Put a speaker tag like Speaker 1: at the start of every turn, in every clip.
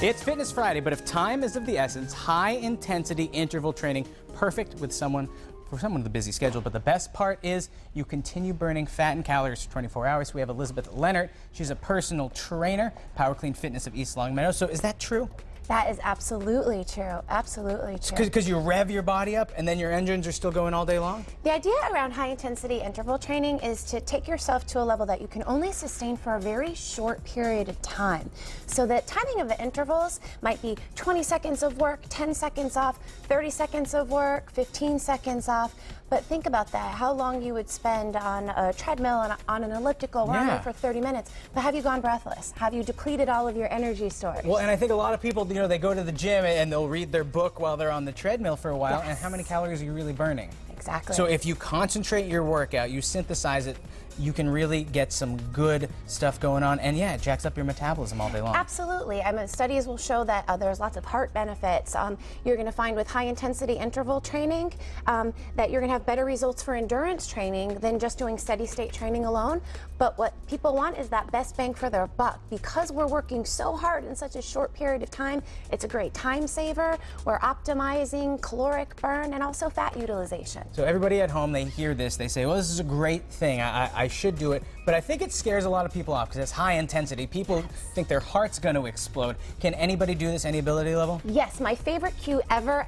Speaker 1: It's Fitness Friday, but if time is of the essence, high-intensity interval training, perfect with someone with a busy schedule. But the best part is you continue burning fat and calories for 24 hours. We have Elizabeth Leonard. She's a personal trainer, Power Clean Fitness of East Longmeadow. So is that true?
Speaker 2: That is absolutely true. Absolutely true.
Speaker 1: Because you rev your body up and then your engines are still going all day long?
Speaker 2: The idea around high-intensity interval training is to take yourself to a level that you can only sustain for a very short period of time. So the timing of the intervals might be 20 seconds of work, 10 seconds off, 30 seconds of work, 15 seconds off. But think about that, how long you would spend on a treadmill and on an elliptical running for 30 minutes. But have you gone breathless? Have you depleted all of your energy stores?
Speaker 1: Well, and I think a lot of people, you know, they go to the gym and they'll read their book while they're on the treadmill for a while.
Speaker 2: Yes.
Speaker 1: And how many calories are you really burning?
Speaker 2: Exactly.
Speaker 1: So if you concentrate your workout, you synthesize it, you can really get some good stuff going on. And yeah, it jacks up your metabolism all day long.
Speaker 2: Absolutely. I mean, studies will show that there's lots of heart benefits. You're going to find with high-intensity interval training that you're going to have better results for endurance training than just doing steady-state training alone. But what people want is that best bang for their buck. Because we're working so hard in such a short period of time, it's a great time saver. We're optimizing caloric burn and also fat utilization.
Speaker 1: So everybody at home, they hear this, they say, well, this is a great thing, I should do it. But I think it scares a lot of people off because it's high intensity. People think their heart's going to explode. Can anybody do this, any ability level?
Speaker 2: Yes, my favorite cue ever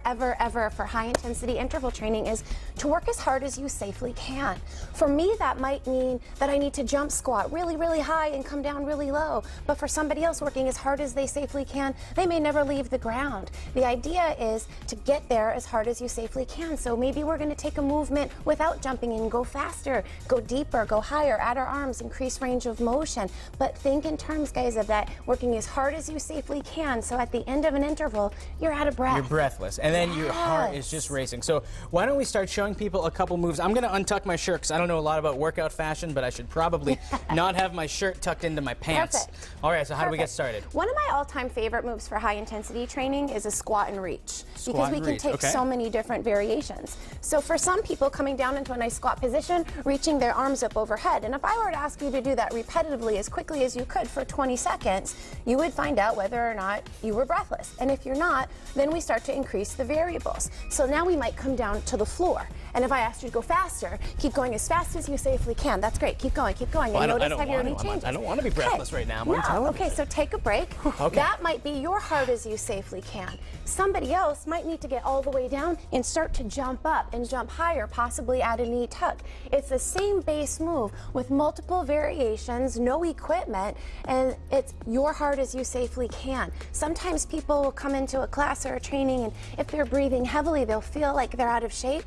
Speaker 2: for high intensity interval training is to work as hard as you safely can. For me, that might mean that I need to jump squat really, really high and come down really low. But for somebody else working as hard as they safely can, they may never leave the ground. The idea is to get there as hard as you safely can. So maybe we're going to take a movement without jumping in, go faster, go deeper, go higher, add our arms, increase range of motion. But think in terms, guys, of that working as hard as you safely can. So at the end of an interval, you're out of breath.
Speaker 1: You're breathless, and then your heart is just racing. So why don't we start showing people a couple moves? I'm going to untuck my shirt because I don't know a lot about workout fashion, but I should probably not have my shirt tucked into my pants.
Speaker 2: Perfect.
Speaker 1: All right, so how do we get started?
Speaker 2: One of my all-time favorite moves for high-intensity training is a squat and reach.
Speaker 1: Squat
Speaker 2: because we
Speaker 1: and
Speaker 2: can
Speaker 1: reach,
Speaker 2: take
Speaker 1: okay.
Speaker 2: so many different variations. So for some people, coming down into a nice squat position, reaching their arms up overhead. And if I were to ask you to do that repetitively as quickly as you could for 20 seconds, you would find out whether or not you were breathless. And if you're not, then we start to increase the variables. So now we might come down to the floor. And if I asked you to go faster, keep going as fast as you safely can. That's great. Keep going, keep going.
Speaker 1: Well,
Speaker 2: And notice how your knee
Speaker 1: I
Speaker 2: changes.
Speaker 1: don't want to be breathless right now.
Speaker 2: Okay, so take a break.
Speaker 1: Okay.
Speaker 2: That might be your hard as you safely can. Somebody else might need to get all the way down and start to jump up and jump higher, possibly add a knee tuck. It's the same base move with multiple variations, no equipment, and it's your hard as you safely can. Sometimes people will come into a class or a training, and if they're breathing heavily, they'll feel like they're out of shape.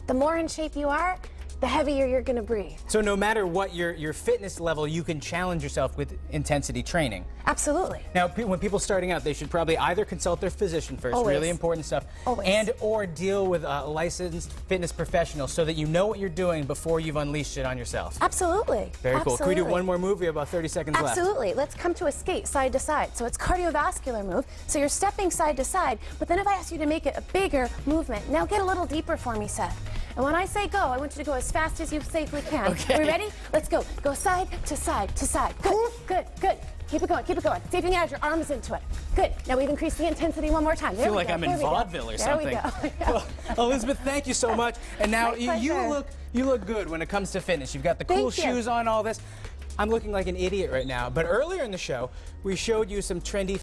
Speaker 2: The more in shape you are, the heavier you're going to breathe.
Speaker 1: So no matter what your fitness level, you can challenge yourself with intensity training.
Speaker 2: Absolutely.
Speaker 1: Now, when people starting out, they should probably either consult their physician first,
Speaker 2: Always.
Speaker 1: really important stuff,
Speaker 2: Always.
Speaker 1: and or deal with a licensed fitness professional so that you know what you're doing before you've unleashed it on yourself.
Speaker 2: Absolutely.
Speaker 1: Very cool. Can we do
Speaker 2: Absolutely.
Speaker 1: one more move? We have about 30 seconds left.
Speaker 2: Absolutely. Let's come to a skate side to side. So it's cardiovascular move. So you're stepping side to side, but then if I ask you to make it a bigger movement, now get a little deeper for me, Seth. And when I say go, I want you to go as fast as you safely can.
Speaker 1: Okay.
Speaker 2: Are we ready? Let's go. Go side to side to side. Good, good, good. Keep it going, keep it going. See if you can add your arms into it. Good. Now we've increased the intensity one more time.
Speaker 1: I feel like I'm in vaudeville or something.
Speaker 2: There we go.
Speaker 1: Well, Elizabeth, thank you so much. And now
Speaker 2: My pleasure.
Speaker 1: you look good when it comes to fitness. You've got the cool
Speaker 2: Thank you.
Speaker 1: shoes on, all this. I'm looking like an idiot right now, but earlier in the show, we showed you some trendy